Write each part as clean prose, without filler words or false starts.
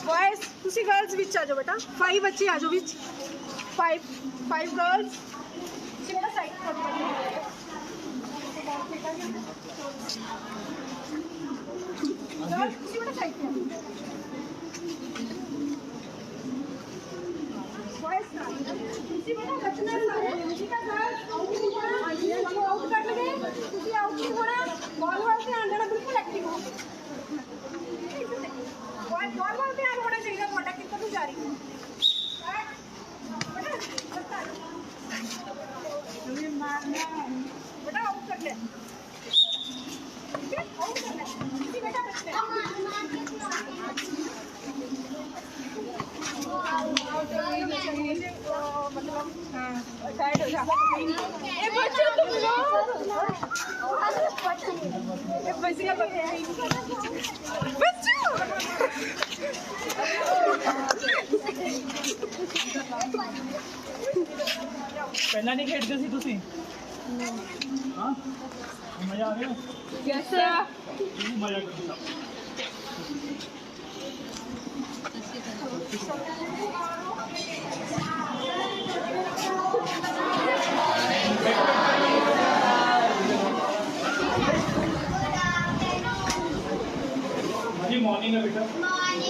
Boys तुसी girls विच आ जाओ बेटा 5 बच्चे आ जाओ विच 5 गर्ल्स तुसी बेटा साइड पर तुसी बेटा साइड पे बॉयज तुसी बेटा बचना नहीं ठीक है गर्ल्स आउट कर लगे तुसी आउट नहीं होना बॉल वाल ध्यान देना बिल्कुल एक्टिव हो नॉर्मल ध्यान होना चाहिए मोटा कितना तू जा रही है बेटा आउट कर ले आउट कर ले बेटा बच्चे मतलब साइड हो जा ए बच्चे तुम लोग बच्चे पहला नहीं खेलते सी तुसी हां मजा आ गया यस सर मजा करता मॉर्निंग है बेटा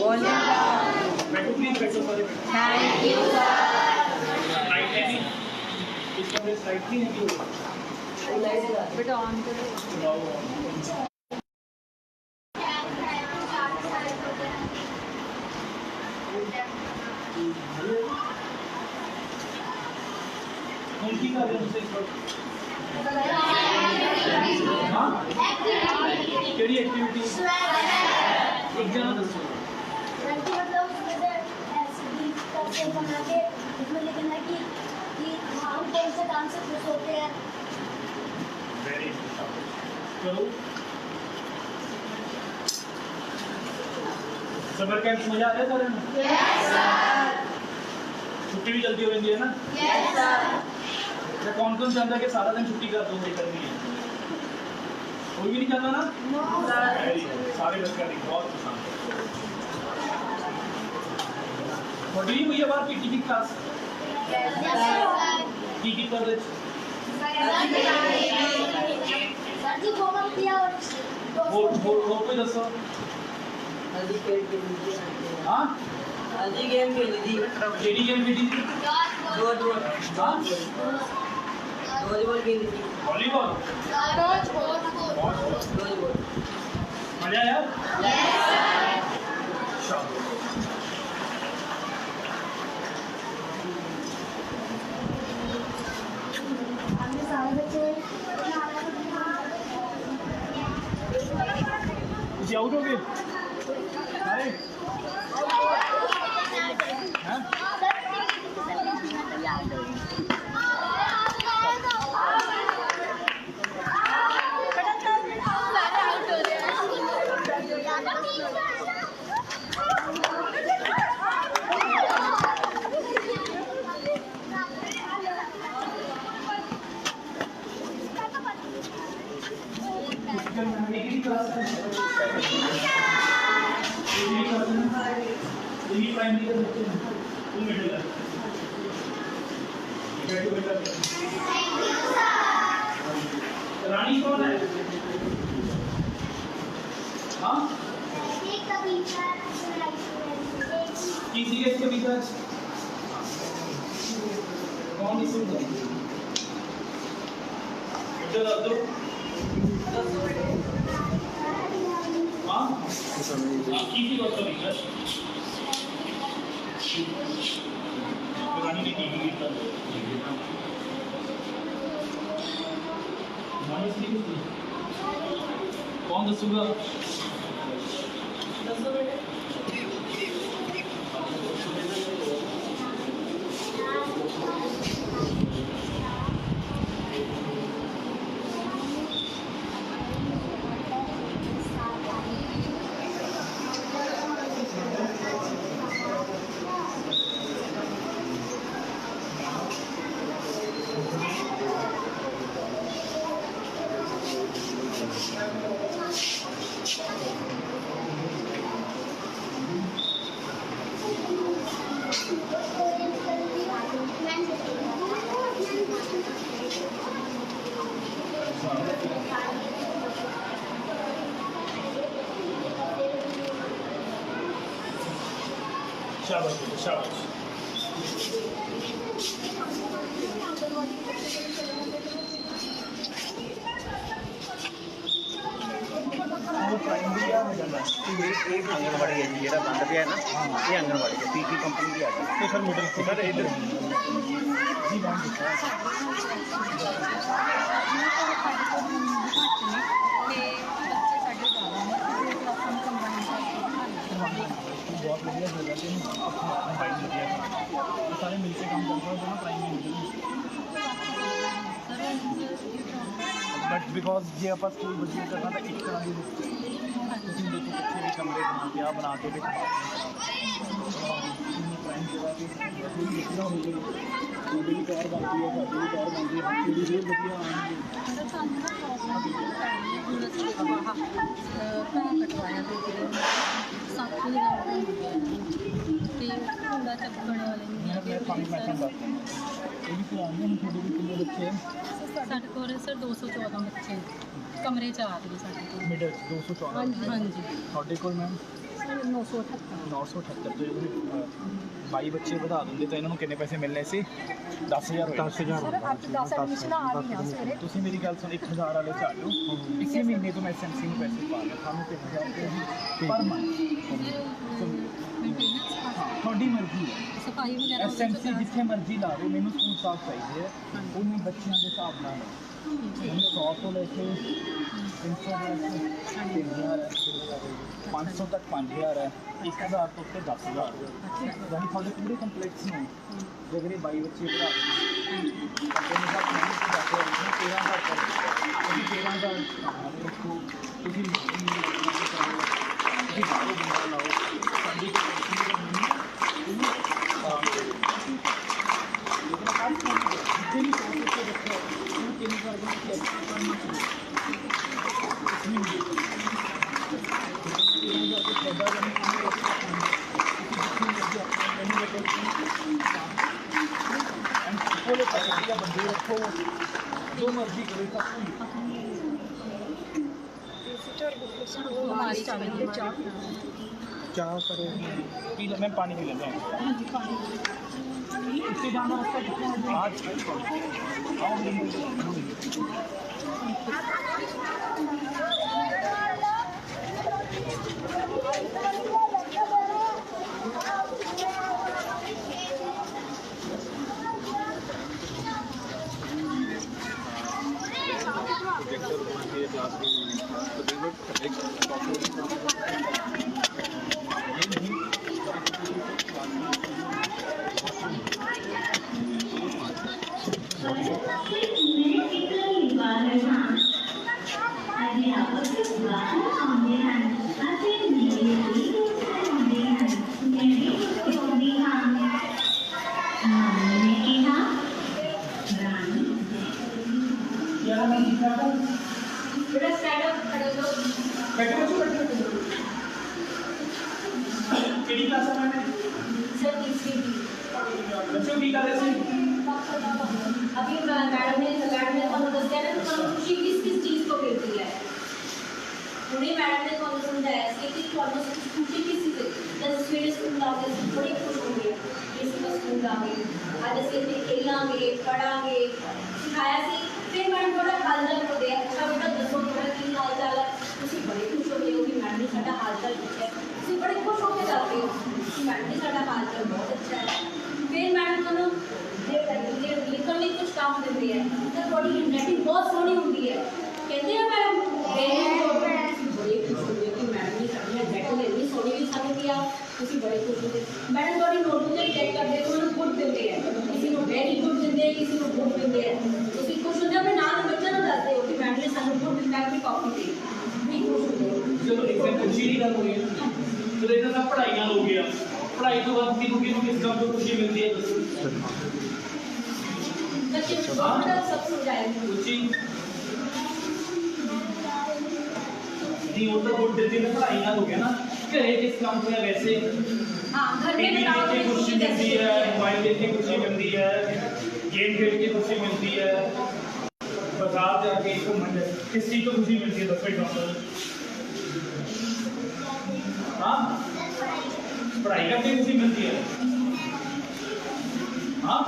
मॉर्निंग बैठो प्लीज बैठो सारे थैंक यू सर राइट है इसका मेरे साइड नहीं है बेटा ऑन करो कौन सी कर रहे हो इस वक्त हां केडी एक्टिविटी एक जना दसो मतलब ऐसे भी कैसे बना के इसमें लिखना कि हम कौन से काम से खुश होते हैं वेरी चलो समर कैंप मजा आ रहा है सारे में यस सर छुट्टी भी जल्दी हो रही है ना यस सर तो कौन कौन चाहता है कि सारा दिन छुट्टी कर दो नहीं करनी है कोई भी नहीं चाहता ना नो सर सारे बच्चे का बहुत पसंद What do you mean about PTP class? Yes sir PTP college? Sir ji homework दिया और और कोई दसो हल्दी खेल खेली थी हाँ हल्दी गेम खेली थी केडी गेम खेली थी वॉलीबॉल हाँ वॉलीबॉल खेली थी वॉलीबॉल वॉलीबॉल मजा आया हमने सारे बच्चे कुछ आउट हो गए अरे हाँ रानी कौन है हाँ किसी के इसके भीतर कौन इस इधर आ दो हाँ की बात करी है रानी ने की कौन दसूगा शाबाश शाबाश प्राइमरी हो जाता है ये आंगनबाड़ी है जी जेड़ा बंद पे है ना ये आंगनबाड़ी है पीकी कंपनी की है तो सर मिडिल सर इधर जी मैम बहुत बढ़िया जगह पे मोबाइल लगे सारे मिलकर काम कर रहे हो ना प्राइमरी बट बिकॉज जे आप स्कूल बच्चे करना तो एक तरह की ਤੁਸੀਂ ਦੇਖੋ ਪਿੱਛੇ ਵੀ ਕਮਰੇ ਬਣਾ ਕੇ ਆ ਬਣਾ ਕੇ ਵੀ ਉਹਦੇ ਵੀ ਕਾਰ ਬਣਦੀ ਹੈ ਸਾਡੀ ਵੀ ਕਾਰ ਬਣਦੀ ਹੈ ਬੱਚੇ ਵੀ ਬਹੁਤ ਵਧੀਆ ਆਉਣਗੇ ਕੂੜਾ ਚੱਕਣ ਵਾਲੇ ਮੈਂ ਪਾਣੀ ਮੈਸ਼ਨ ਦੱਸਦਾ ਇਹ ਵੀ ਪੁਰਾਣੇ ਹੁਣ ਤੁਹਾਡੇ ਵੀ ਕਿੰਨੇ ਬੱਚੇ ਸਾਡੇ ਕੋਲ ਸਰ 214 ਬੱਚੇ ਕਮਰੇ 'ਚ ਆ ਗਏ ਸਾਡੇ ਕੋਲ ਮਿਡਲ 214 ਹਾਂਜੀ ਤੁਹਾਡੇ ਕੋਲ ਮੈਮ 978 ਤੋਂ 22 ਬੱਚੇ ਵਧਾ ਦਿੰਦੇ ਤਾਂ ਇਹਨਾਂ ਨੂੰ ਕਿੰਨੇ ਪੈਸੇ ਮਿਲਣੇ ਸੀ 10000 ਹੋਏ 10000 ਸਰ ਅੱਜ 10 ਐਡਮਿਸ਼ਨਾਂ ਆ ਰਹੀਆਂ ਸਵੇਰੇ ਤੁਸੀਂ ਮੇਰੀ ਗੱਲ ਸੁਣ 1000 ਵਾਲੇ ਚ ਆ ਜਾਓ ਇਸੇ ਮਹੀਨੇ ਤੋਂ ਮੈਂ ਐਸਐਮਸੀ ਨੂੰ ਪੈਸੇ ਪਾ ਰਿਹਾ ਤੁਹਾਨੂੰ 3000 ਰੁਪਏ ਪਰ ਮੰਥ ਮੇਨਟੇਨੈਂਸ ਤੁਹਾਡੀ ਮਰਜ਼ੀ ਹੈ ਸਫਾਈ ਵਗੈਰਾ ਐਸਐਮਸੀ ਜਿੱਥੇ ਮਰਜ਼ੀ ਲਾਵੇ ਮੈਨੂੰ ਸਕੂਲ ਸਾਫ ਚਾਹੀਦੇ ਹੈ ਉਹਨੂੰ ਬੱਚਿਆਂ ਦੇ ਹਿਸਾਬ ਨਾਲ ਮੈਨੂੰ 100 ਤੋਂ ਲੈ ਕੇ 300 ਤੱਕ 500 ਤੱਕ 5000 ਹੈ 1000 ਤੋਂ ਉੱਤੇ 10000 ਯਾਨੀ ਤੁਹਾਡੇ ਪੂਰੇ ਕੰਪਲੈਕਸ ਨੂੰ ਜਿਹੜੇ 22 ਬੱਚੇ ਭਰਾ ਆਪਣੇ ਸਾਥ ਨਹੀਂ ਜਾਂਦੇ 13000 ਤੱਕ ਤੁਸੀਂ 13000 ਤੁਸੀਂ ਬਾਹਰੋਂ ਬੰਦਾ ਲਾਓ ਸਾਡੀ ਬੰਦੇ ਰੱਖੋ ਜੋ ਮਰਜ਼ੀ ਕਰੇ ਤਾਂ ਹਮਾਰੀ ਚਾਵਲ ਚਾਹ करो पी लो मैं पानी पी लेता हूँ इससे जाना रास्ता कितना है आज ਕਿਹੜੀ ਕਲਾਸ ਆ ਮੈਮ सर तीसरी ਬੱਚੋ ਕੀ ਕਰ ਰਹੇ ਸੀ अभी मैडम ने ਤੁਹਾਨੂੰ ਦੱਸਿਆ ਨਾ ਤੁਹਾਨੂੰ ਖੁਸ਼ੀ किस चीज़ को मिलती है ਹੁਣੇ मैडम ने ਤੁਹਾਨੂੰ समझाया कि ਤੁਹਾਨੂੰ खुशी किस चीज़ से जब सवेरे स्कूल आते हैं बड़ी खुश होंगे इस स्कूल आगे आज ਅਸੀਂ ਇੱਥੇ खेलांगे पढ़ांगे सिखाया सी फिर मैडम थोड़ा हाल चाल करते हैं अच्छा बेटा दसो थोड़ा की हाल चाल है तुम बड़े खुश हो गए हो कि मैडम ने साडा हाल चाल पूछा तुम बड़े खुश होकर जाते हो कि मैडम ने साडा हाल चाल बहुत अच्छा है फिर मैडम तुहानू जे लिखण लई कुछ काम दिंदी है तो थोड़ी हैंडराइटिंग बहुत सोहनी होंदी है कहते हैं मैडम बड़े खुश हो गए कि मैडम ने साडी हैंडराइटिंग इतनी सोहनी भी सानू दिया तुम बड़े खुश होते मैडम थोड़ी नोटबुक चेक करते हो उन्होंने गुड दिंदे हैं किसी को वेरी गुड दिंदे हैं किसी को गुड दिंदे हैं तुम खुश होंदे अपने नाम बच्चों को दसदे हो कि मैडम ने सानू गुड दिता अपनी कॉपी ते नहीं खुश होंदे चलो एक दिन खुशी की गल हुई तो इधर ना पढ़ाई नाल हो गया पढ़ाई तो बाद किस काम को खुशी मिलती है बच्चे को बहुत सब समझाएंगे खुशी नहीं वो तो गुड देती है पढ़ाई नाल हो गया ना घरे किस काम को है वैसे हां घर में टीवी बताओ देख के खुशी मिलती है मोबाइल देख के खुशी मिलती है गेम खेल के खुशी मिलती है बाजार जाके घूमन किस चीज को खुशी मिलती है दस एग्जाम्पल हाँ पढ़ाई करके खुशी मिलती है हाँ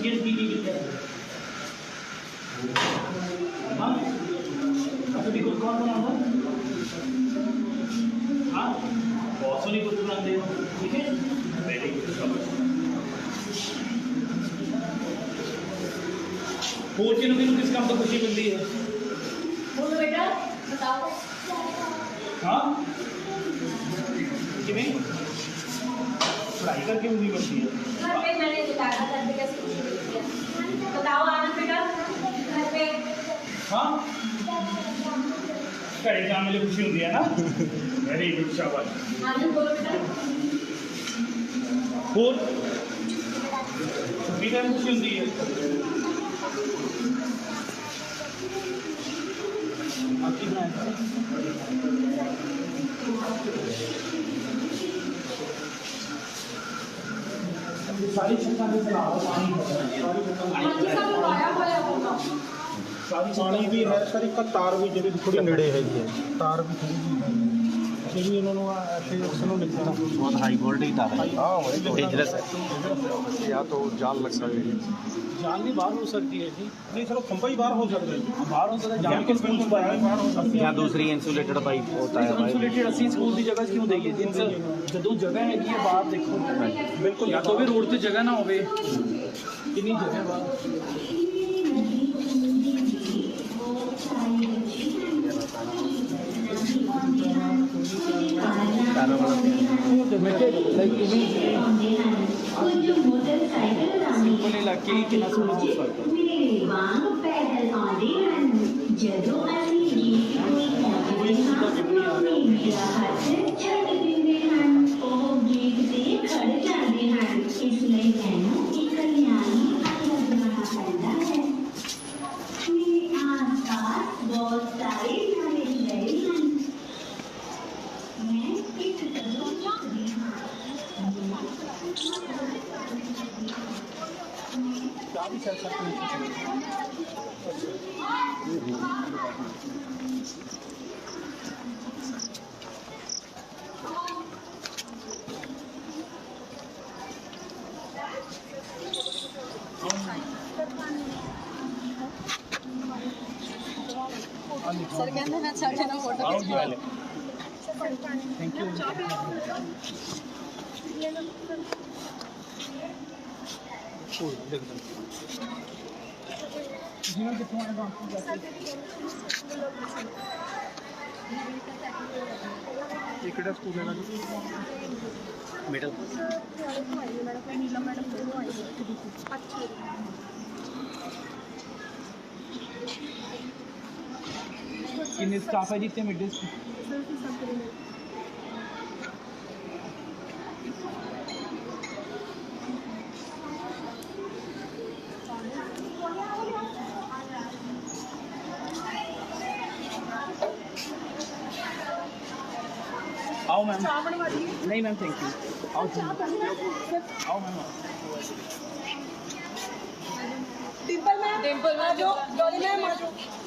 किस की मिलती है हाँ अभी कुछ कौन बनाता हाँ बहुत सोनी कुछ बनाते हो ठीक है वेरी गुड और किस काम तो खुशी मिलती है बोलो बेटा बताओ हाँ किमें पढ़ाई करके खुशी मिलती है घर पे मैंने बताया घर पे कैसे खुशी मिलती है बताओ आनंद बेटा घर पे हाँ घरे जाने में खुशी होती है ना वेरी गुड शाबाश आनंद बोलो बेटा और छुट्टी टाइम खुशी होती है आपकी सारी छत्ता में चलाओ बाकी सब पाया होया होगा ਪਾਣੀ ਵੀ ਹੈ ਸਰ ਇੱਕ ਤਾਰ ਵੀ ਜਿਹੜੀ ਥੋੜੀ ਨੇੜੇ ਹੈਗੀ ਹੈ ਤਾਰ ਵੀ ਥੋੜੀ ਜਿਹੀ ਜਿਹੜੀ ਉਹਨਾਂ ਨੂੰ ऐसे उसਨੂੰ निकलना बहुत हाई वोल्टेज तार है हाँ डेंजरस है या तो जान लग सकती है जान भी बाहर हो सकती है जी नहीं सर खंभा ही बाहर हो सकता है बाहर हो सकता है जान के स्कूल बाहर हो सकती या दूसरी इंसुलेटेड पाइप होता है भाई इंसुलेटेड ਅਸੀਂ ਸਕੂਲ ਦੀ ਜਗ੍ਹਾ ਕਿਉਂ ਦਈਏ ਜਿੰਸ ਜਦੋਂ ਜਗ੍ਹਾ ਹੈਗੀ ਹੈ ਬਾਹਰ ਦੇਖੋ ਬਿਲਕੁਲ ਜਾਂ ਤਾਂ ਵੀ ਰੋਡ ਤੇ ਜਗ੍ਹਾ ਨਾ ਹੋਵੇ ਕਿੰਨੀ ਜਗ੍ਹਾ ਬਾਹਰ ਸਿੰਪਲ ਇਲਾਕੇ ਹੀ ਕਿੰਨਾ ਸੋਹਣਾ ਹੋ ਸਕਦਾ ਮੇਰੇ ਵਾਂਗ ਪੈਦਲ ਆਉਂਦੇ ਹਨ ਜਦੋਂ ਅਸੀਂ ਗੀਤ ਕੋਈ ਗਾਉਂਦੇ ਹਾਂ ਮੇਰਾ ਹੱਥ ਛੱਡ ਦਿੰਦੇ ਹਨ ਉਹ ਗੀਤ ਤੇ ਖੜ ਜਾਂਦੇ ਹਨ ਇਸ ਲਈ ਮੈਨੂੰ ਇੱਕ ਨਿਆਣੀ ਲੱਗਣਾ ਪੈਂਦਾ ਹੈ ਮੇਰੇ ਆਸ-ਪਾਸ ਬਹੁਤ ਸਾਰੇ ਨਿਆਣੇ ਰਹਿੰਦੇ ਹਨ मैं एक कदम चलती हूँ क्या भी चल सकते हैं सर कहते हैं अच्छा अच्छा फोटो आओ जी वाले थैंक यू कितने ਕਿਹੜਾ ਸਕੂਲ ਹੈ मिडल कितने स्टाफ है जितने मिड स्कूल आओ मैम नहीं मैम थैंक यू आओ आओ मैम डिम्पल मैम आ जाओ डॉली मैम आ जाओ